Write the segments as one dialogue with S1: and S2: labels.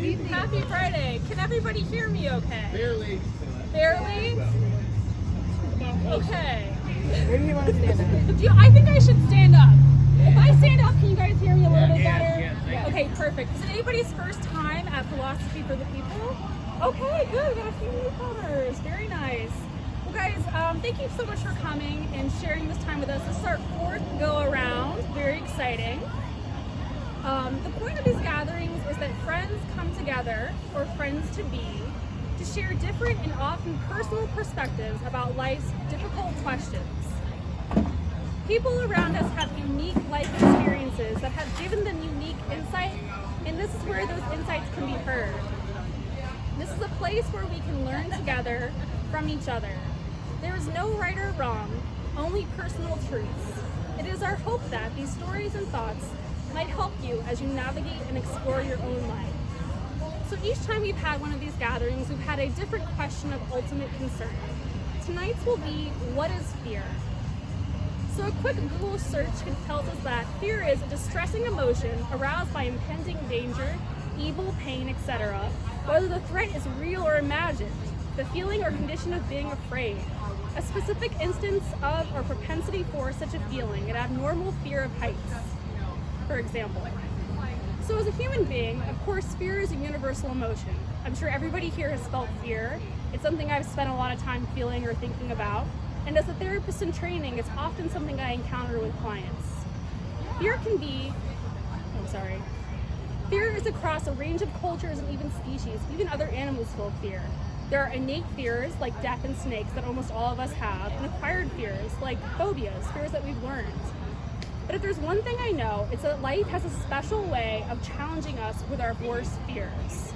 S1: Happy Friday. Can everybody hear me okay?
S2: Barely.
S1: Barely? Okay.
S3: Where do you want to stand up?
S1: I think I should stand up. If I stand up, can you guys hear me a little bit better?
S2: Yeah.
S1: Okay, perfect. Is it anybody's first time at Philosophy for the People? Okay, good. We got a few newcomers. Very nice. Well, guys, thank you so much for coming and sharing this time with us. This is our fourth go around. Very exciting. The point of these gatherings is that friends come together, or friends to be, to share different and often personal perspectives about life's difficult questions. People around us have unique life experiences that have given them unique insight, and this is where those insights can be heard. This is a place where we can learn together from each other. There is no right or wrong, only personal truths. It is our hope that these stories and thoughts might help you as you navigate and explore your own life. So each time we've had one of these gatherings, we've had a different question of ultimate concern. Tonight's will be, what is fear? So a quick Google search tells us that fear is a distressing emotion aroused by impending danger, evil, pain, etc., whether the threat is real or imagined, the feeling or condition of being afraid, a specific instance of or propensity for such a feeling, an abnormal fear of heights, for example. So as a human being, of course, fear is a universal emotion. I'm sure everybody here has felt fear. It's something I've spent a lot of time feeling or thinking about. And as a therapist in training, it's often something I encounter with clients. Fear is across a range of cultures and even species. Even other animals feel fear. There are innate fears like death and snakes that almost all of us have, and acquired fears like phobias, fears that we've learned. But if there's one thing I know, it's that life has a special way of challenging us with our worst fears.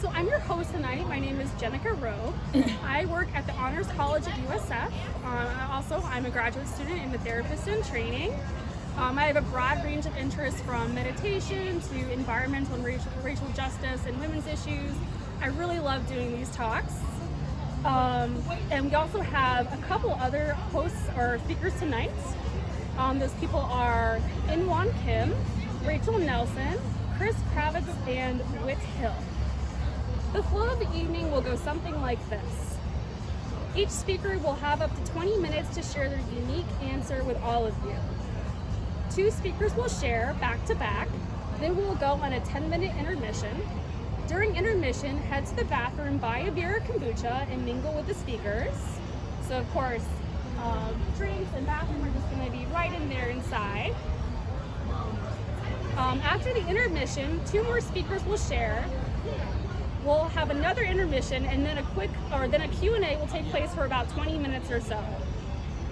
S1: So I'm your host tonight. My name is Jenica Rowe. I work at the Honors College at USF. I'm a graduate student and a therapist in training. I have a broad range of interests from meditation to environmental and racial justice and women's issues. I really love doing these talks. And we also have a couple other hosts or speakers tonight. Those people are In-Won Kim, Rachel Nelson, Chris Kravitz, and Whit Hill. The flow of the evening will go something like this. Each speaker will have up to 20 minutes to share their unique answer with all of you. Two speakers will share back to back. Then we will go on a 10-minute intermission. During intermission, head to the bathroom, buy a beer or kombucha, and mingle with the speakers. So of course, drinks and bathroom are just going to be right in there inside. After the intermission, two more speakers will share. We'll have another intermission, and then a Q&A will take place for about 20 minutes or so.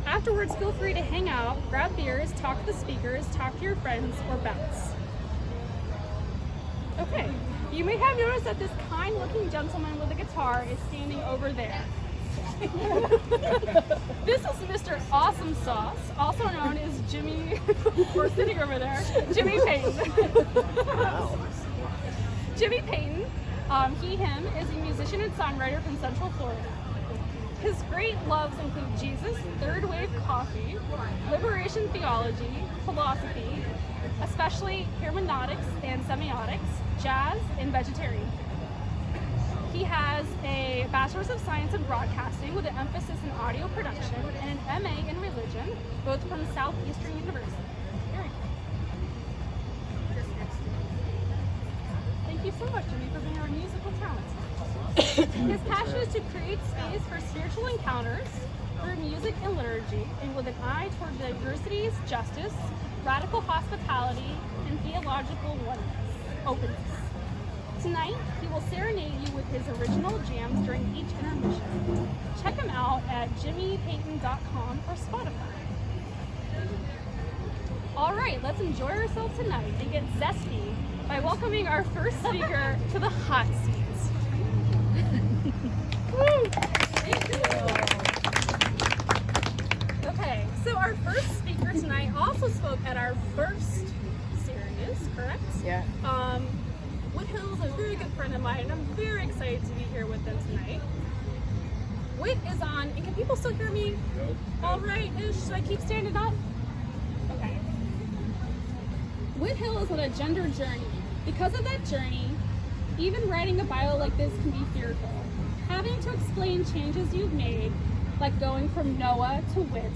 S1: Afterwards, feel free to hang out, grab beers, talk to the speakers, talk to your friends, or bounce. Okay, you may have noticed that this kind-looking gentleman with a guitar is standing over there. This is Mr. Awesome Sauce, also known as Jimmy, or sitting over there, Jimmy Payton. Jimmy Payton. Him is a musician and songwriter from Central Florida. His great loves include Jesus, third wave coffee, liberation theology, philosophy, especially hermeneutics and semiotics, jazz, and vegetarian. He has a Bachelor's of Science in Broadcasting with an emphasis in audio production and an MA in religion, both from Southeastern University. Very cool. Thank you so much, Jimmy, for being our musical talent. His passion is to create space for spiritual encounters through music and liturgy, and with an eye toward diversity, justice, radical hospitality, and theological openness. Tonight, he will serenade you with his original jams during each intermission. Check him out at jimmypayton.com or Spotify. All right, let's enjoy ourselves tonight and get zesty by welcoming our first speaker to the hot seat. Woo! Thank you. Okay, so our first speaker tonight also spoke at our first series, correct?
S3: Yeah.
S1: Whit Hill is a very good friend of mine, and I'm very excited to be here with them tonight. Whit is on, and can people still hear me?
S2: Nope.
S1: All right, should I keep standing up? Whit Hill is on a gender journey. Because of that journey, even writing a bio like this can be fearful. Having to explain changes you've made, like going from Noah to Whit,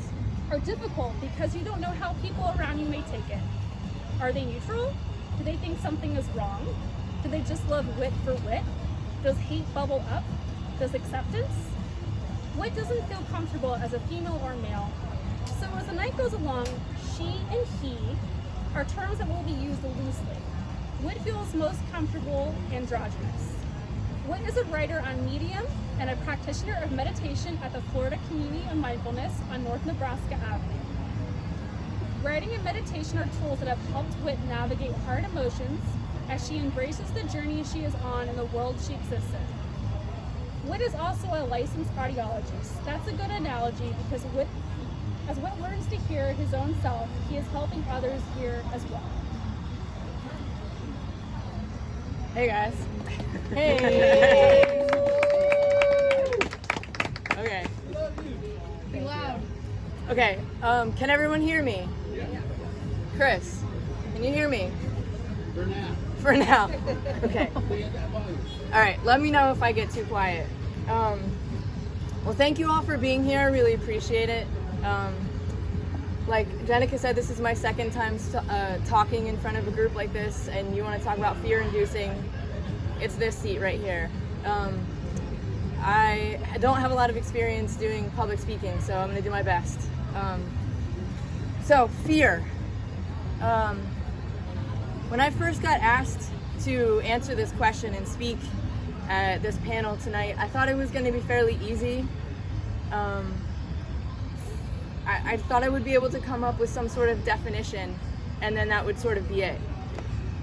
S1: are difficult because you don't know how people around you may take it. Are they neutral? Do they think something is wrong? Do they just love Whit for Whit? Does hate bubble up? Does acceptance? Whit doesn't feel comfortable as a female or male. So as the night goes along, she and he are terms that will be used loosely. Whit feels most comfortable androgynous. Whit is a writer on Medium and a practitioner of meditation at the Florida Community of Mindfulness on North Nebraska Avenue. Writing and meditation are tools that have helped Whit navigate hard emotions as she embraces the journey she is on in the world she exists in. Whit is also a licensed audiologist. That's a good analogy because as Whit learns to hear his own self, he is helping others hear as well.
S3: Hey guys. Hey. Okay.
S1: Be loud.
S3: Okay. Can everyone hear me? Chris, can you hear me? For now. Okay. All right. Let me know if I get too quiet. Well, thank you all for being here. I really appreciate it. Like Jenica said, this is my second time talking in front of a group like this, and you want to talk about fear-inducing, it's this seat right here. I don't have a lot of experience doing public speaking, so I'm going to do my best. So, fear. When I first got asked to answer this question and speak at this panel tonight, I thought it was going to be fairly easy. I thought I would be able to come up with some sort of definition, and then that would sort of be it.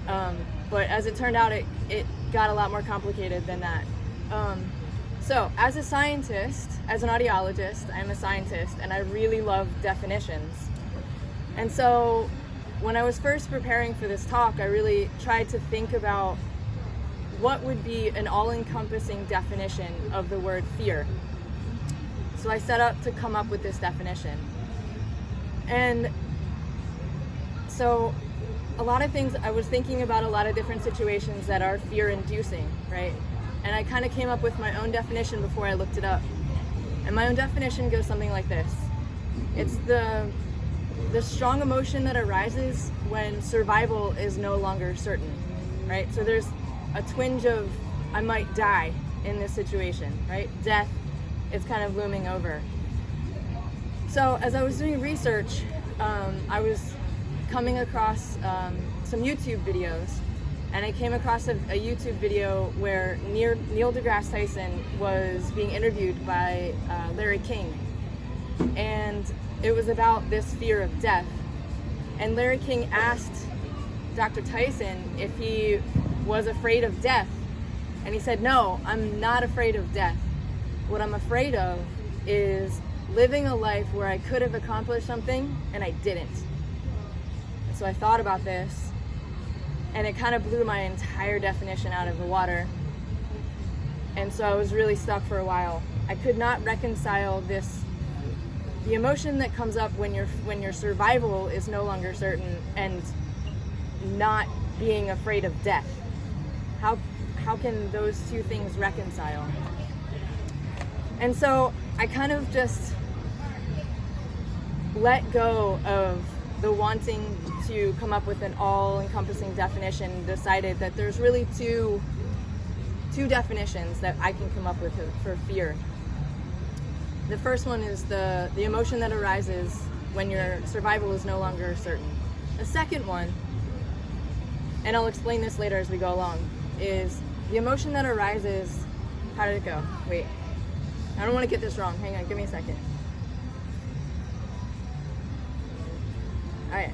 S3: But as it turned out, it got a lot more complicated than that. So as a scientist, as an audiologist, I'm a scientist, and I really love definitions. And so when I was first preparing for this talk, I really tried to think about what would be an all-encompassing definition of the word fear. So I set up to come up with this definition. And so a lot of things, I was thinking about a lot of different situations that are fear-inducing, right? And I kind of came up with my own definition before I looked it up. And my own definition goes something like this. It's the strong emotion that arises when survival is no longer certain, right? So there's a twinge of, I might die in this situation, right? Death is kind of looming over. So as I was doing research, I was coming across some YouTube videos, and I came across a YouTube video where Neil deGrasse Tyson was being interviewed by Larry King, and it was about this fear of death. And Larry King asked Dr. Tyson if he was afraid of death, and he said, "No, I'm not afraid of death. What I'm afraid of is living a life where I could have accomplished something and I didn't." And so I thought about this, and it kind of blew my entire definition out of the water. And so I was really stuck for a while. I could not reconcile the emotion that comes up when your survival is no longer certain, and not being afraid of death. How can those two things reconcile? And so I kind of just let go of the wanting to come up with an all-encompassing definition, decided that there's really two definitions that I can come up with for fear. The first one is the emotion that arises when your survival is no longer certain. The second one, and I'll explain this later as we go along, is the emotion that arises, how did it go? Wait, I don't want to get this wrong. Hang on, give me a second. All right.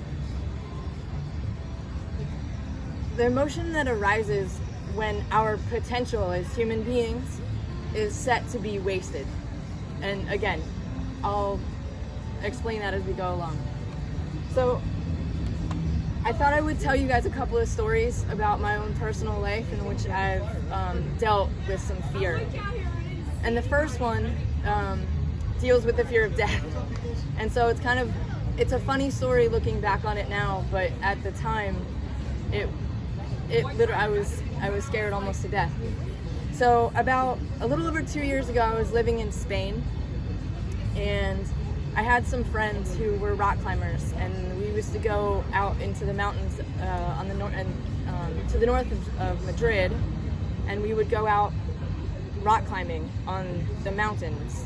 S3: The emotion that arises when our potential as human beings is set to be wasted. And again, I'll explain that as we go along. So I thought I would tell you guys a couple of stories about my own personal life in which I've dealt with some fear. And the first one deals with the fear of death. And so it's a funny story looking back on it now, but at the time I was scared almost to death. So about a little over 2 years ago, I was living in Spain, and I had some friends who were rock climbers, and we used to go out into the mountains on the north and to the north of Madrid, and we would go out rock climbing on the mountains.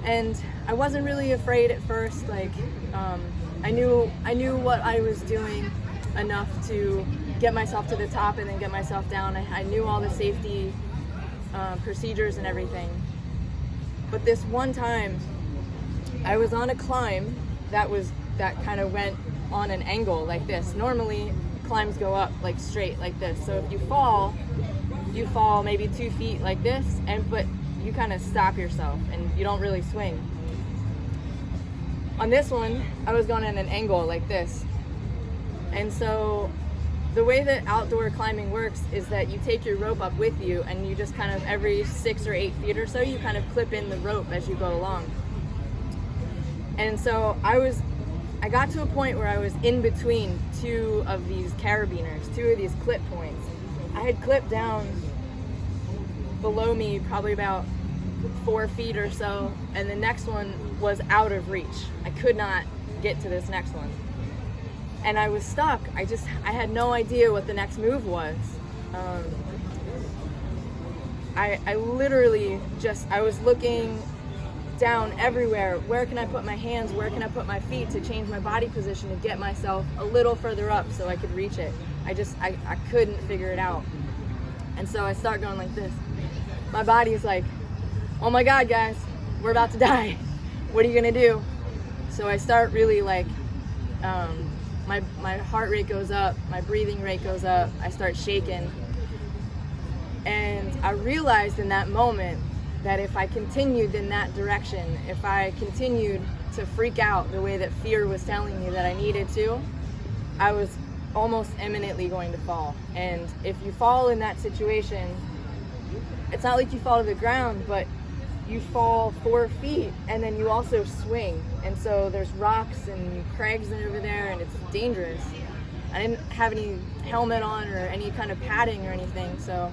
S3: And I wasn't really afraid at first. Like I knew what I was doing enough to get myself to the top and then get myself down. I knew all the safety procedures and everything. But this one time, I was on a climb that kind of went on an angle like this. Normally, climbs go up like straight like this. So if you fall maybe 2 feet like this, but you kind of stop yourself and you don't really swing. On this one, I was going at an angle like this. And so the way that outdoor climbing works is that you take your rope up with you, and you just kind of every 6 or 8 feet or so, you kind of clip in the rope as you go along. And so I got to a point where I was in between two of these carabiners, two of these clip points. I had clipped down below me probably about 4 feet or so, and the next one was out of reach. I could not get to this next one. And I was stuck. I had no idea what the next move was. I literally I was looking down everywhere. Where can I put my hands? Where can I put my feet to change my body position to get myself a little further up so I could reach it? I couldn't figure it out. And so I start going like this. My body's like, oh my God, guys, we're about to die. What are you gonna do? So I start really like, my heart rate goes up, my breathing rate goes up, I start shaking. And I realized in that moment that if I continued in that direction, if I continued to freak out the way that fear was telling me that I needed to, I was almost imminently going to fall. And if you fall in that situation, it's not like you fall to the ground, but you fall 4 feet and then you also swing. And so there's rocks and crags over there, and it's dangerous. I didn't have any helmet on or any kind of padding or anything, so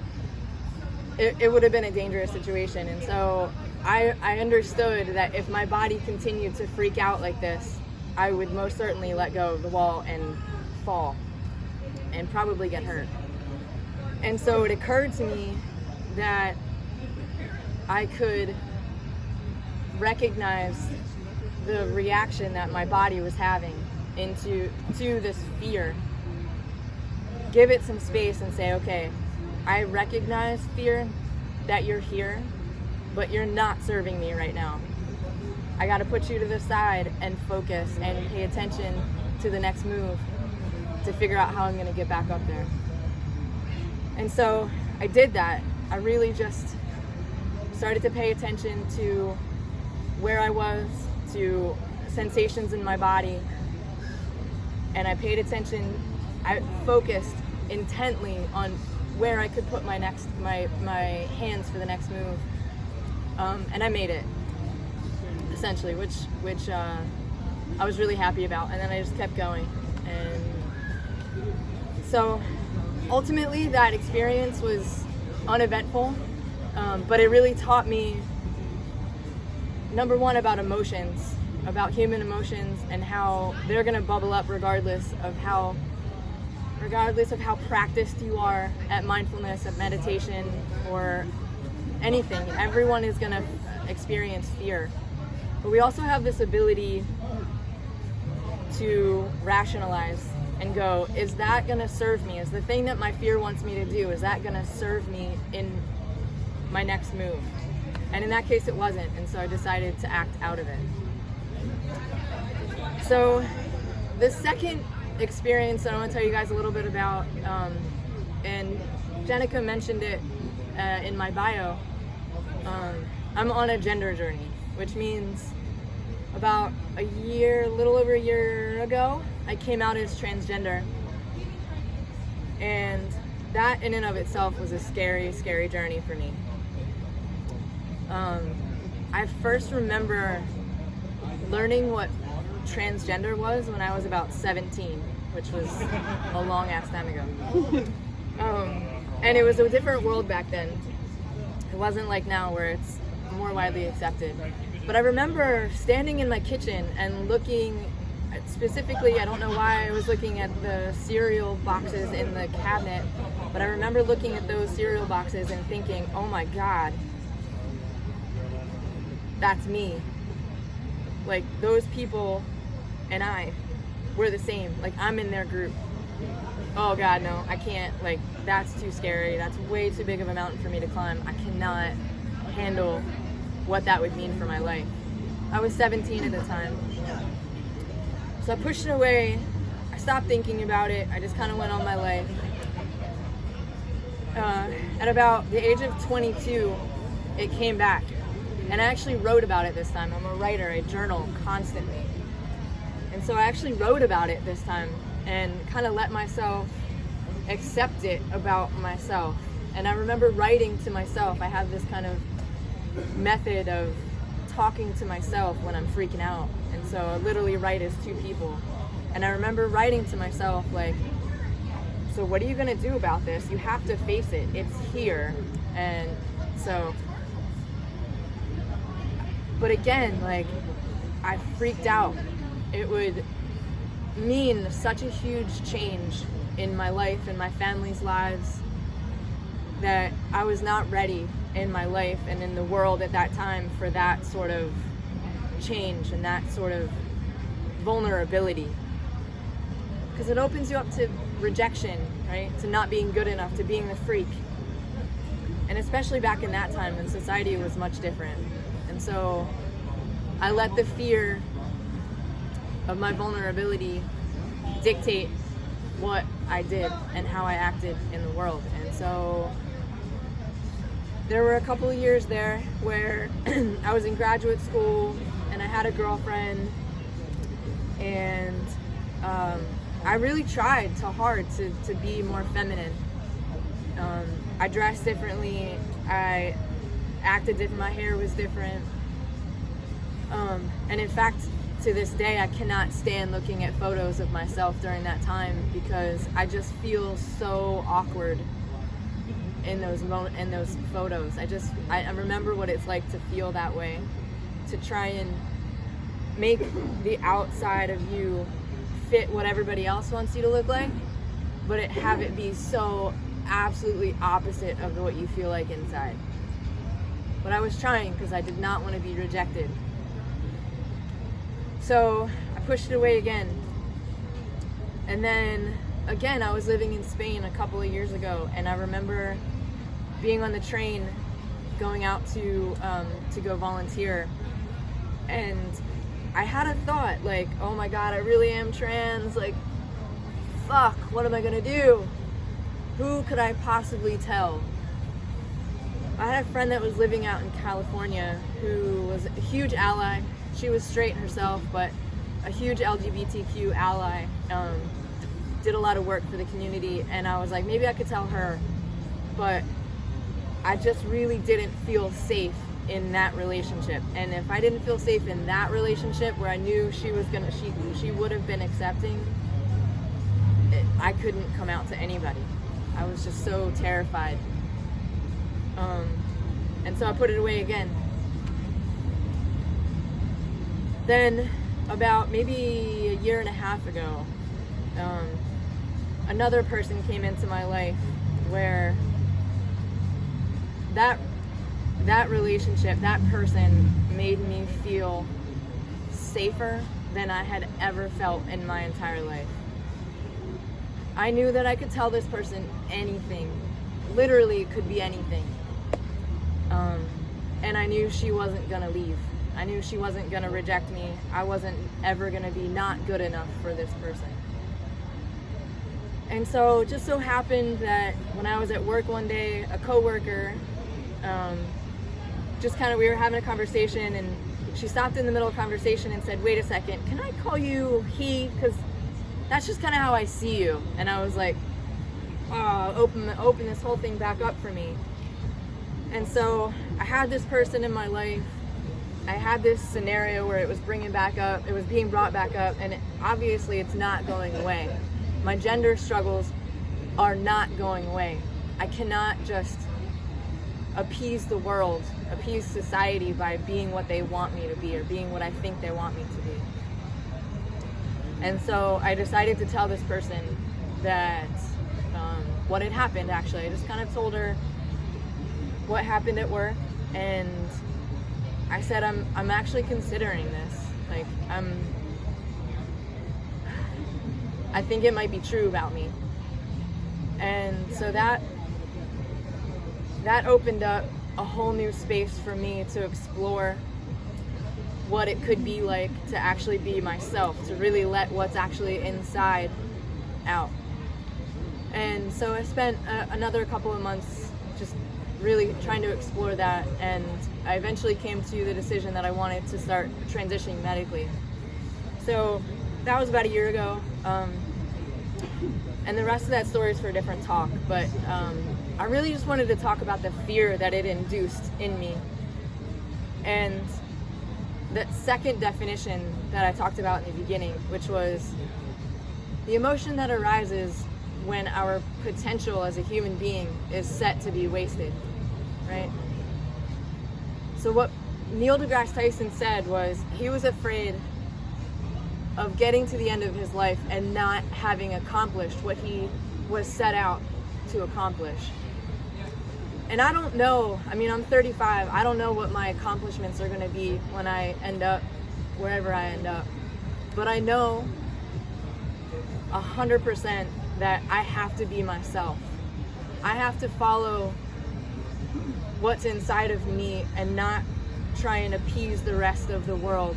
S3: it would have been a dangerous situation. And so I understood that if my body continued to freak out like this, I would most certainly let go of the wall and fall and probably get hurt. And so it occurred to me that I could recognize the reaction that my body was having to this fear, give it some space and say, okay, I recognize, fear, that you're here, but you're not serving me right now. I got to put you to the side and focus and pay attention to the next move to figure out how I'm going to get back up there. And so I did that. I really just started to pay attention to where I was, to sensations in my body, and I paid attention. I focused intently on where I could put my hands for the next move, and I made it essentially, which I was really happy about. And then I just kept going, and so ultimately that experience was uneventful, but it really taught me, number one, about emotions, about human emotions, and how they're going to bubble up regardless of how practiced you are at mindfulness, at meditation, or anything. Everyone is going to experience fear. But we also have this ability to rationalize and go, is that going to serve me? Is the thing that my fear wants me to do, is that going to serve me in my next move? And in that case, it wasn't, and so I decided to act out of it. So the second experience that I want to tell you guys a little bit about, and Jenica mentioned it in my bio, I'm on a gender journey, which means about a little over a year ago, I came out as transgender. And that in and of itself was a scary, scary journey for me. I first remember learning what transgender was when I was about 17. which was a long ass time ago. And it was a different world back then. It wasn't like now where it's more widely accepted. But I remember standing in my kitchen and looking, specifically, I don't know why I was looking at the cereal boxes in the cabinet, but I remember looking at those cereal boxes and thinking, oh my God, that's me. Like, those people and I, we're the same. Like, I'm in their group. Oh God, no, I can't. Like, that's too scary. That's way too big of a mountain for me to climb. I cannot handle what that would mean for my life. I was 17 at the time. So I pushed it away. I stopped thinking about it. I just kind of went on my life. At about the age of 22, it came back. And I actually wrote about it this time. I'm a writer. I journal constantly. And so I actually wrote about it this time and kind of let myself accept it about myself. And I remember writing to myself. I have this kind of method of talking to myself when I'm freaking out. And so I literally write as two people. And I remember writing to myself like, so what are you gonna do about this? You have to face it. It's here. And so, but again, like, I freaked out. It would mean such a huge change in my life and my family's lives that I was not ready in my life and in the world at that time for that sort of change and that sort of vulnerability. Because it opens you up to rejection, right? To not being good enough, to being the freak. And especially back in that time when society was much different. And so I let the fear of my vulnerability dictate what I did and how I acted in the world. And so there were a couple of years there where I was in graduate school and I had a girlfriend, and I really tried hard to be more feminine. I dressed differently, I acted different, my hair was different. And in fact, to this day, I cannot stand looking at photos of myself during that time because I just feel so awkward in those photos. I remember what it's like to feel that way, to try and make the outside of you fit what everybody else wants you to look like, but have it be so absolutely opposite of what you feel like inside. But I was trying because I did not want to be rejected. So I pushed it away again. And then again, I was living in Spain a couple of years ago, and I remember being on the train going out to go volunteer, and I had a thought like, oh my God, I really am trans, like, fuck, what am I gonna do? Who could I possibly tell? I had a friend that was living out in California who was a huge ally. She was straight herself, but a huge LGBTQ ally, did a lot of work for the community, and I was like, maybe I could tell her, but I just really didn't feel safe in that relationship. And if I didn't feel safe in that relationship where I knew she would have been accepting, I couldn't come out to anybody. I was just so terrified. And so I put it away again. Then about maybe a year and a half ago, another person came into my life where that relationship, that person made me feel safer than I had ever felt in my entire life. I knew that I could tell this person anything. Literally, it could be anything. And I knew she wasn't gonna leave. I knew she wasn't gonna reject me. I wasn't ever gonna be not good enough for this person. And so it just so happened that when I was at work one day, a coworker, we were having a conversation, and she stopped in the middle of the conversation and said, wait a second, can I call you he? Because that's just kind of how I see you. And I was like, oh, open this whole thing back up for me. And so I had this person in my life. I had this scenario where it was being brought back up, and obviously it's not going away. my gender struggles are not going away. I cannot just appease the world, appease society by being what they want me to be or being what I think they want me to be. And so I decided to tell this person that what had happened. Actually, I just kind of told her what happened at work, and I said, I'm actually considering this. Like, I think it might be true about me. And so that opened up a whole new space for me to explore what it could be like to actually be myself, to really let what's actually inside out. And so I spent another couple of months just really trying to explore that, and I eventually came to the decision that I wanted to start transitioning medically. So that was about a year ago, and the rest of that story is for a different talk, but I really just wanted to talk about the fear that it induced in me. And that second definition that I talked about in the beginning, which was the emotion that arises when our potential as a human being is set to be wasted, right? So what Neil deGrasse Tyson said was he was afraid of getting to the end of his life and not having accomplished what he was set out to accomplish. And I don't know, I mean, I'm 35, I don't know what my accomplishments are gonna be when I end up wherever I end up. But I know 100% that I have to be myself. I have to follow what's inside of me and not try and appease the rest of the world.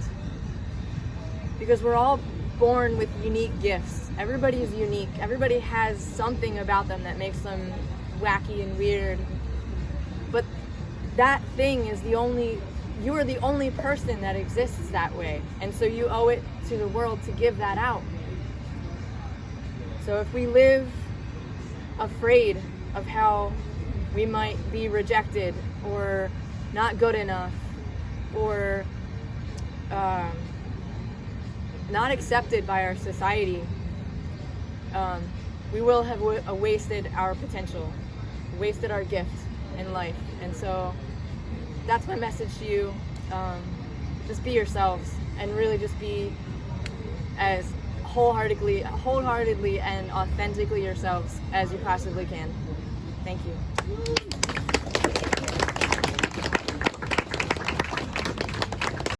S3: Because we're all born with unique gifts. Everybody is unique. Everybody has something about them that makes them wacky and weird. But that thing is you are the only person that exists that way. And so you owe it to the world to give that out. So if we live afraid of how we might be rejected or not good enough or not accepted by our society, we will have wasted our potential, wasted our gift in life. And so that's my message to you. Just be yourselves and really just be as wholeheartedly and authentically yourselves as you possibly can. Thank you.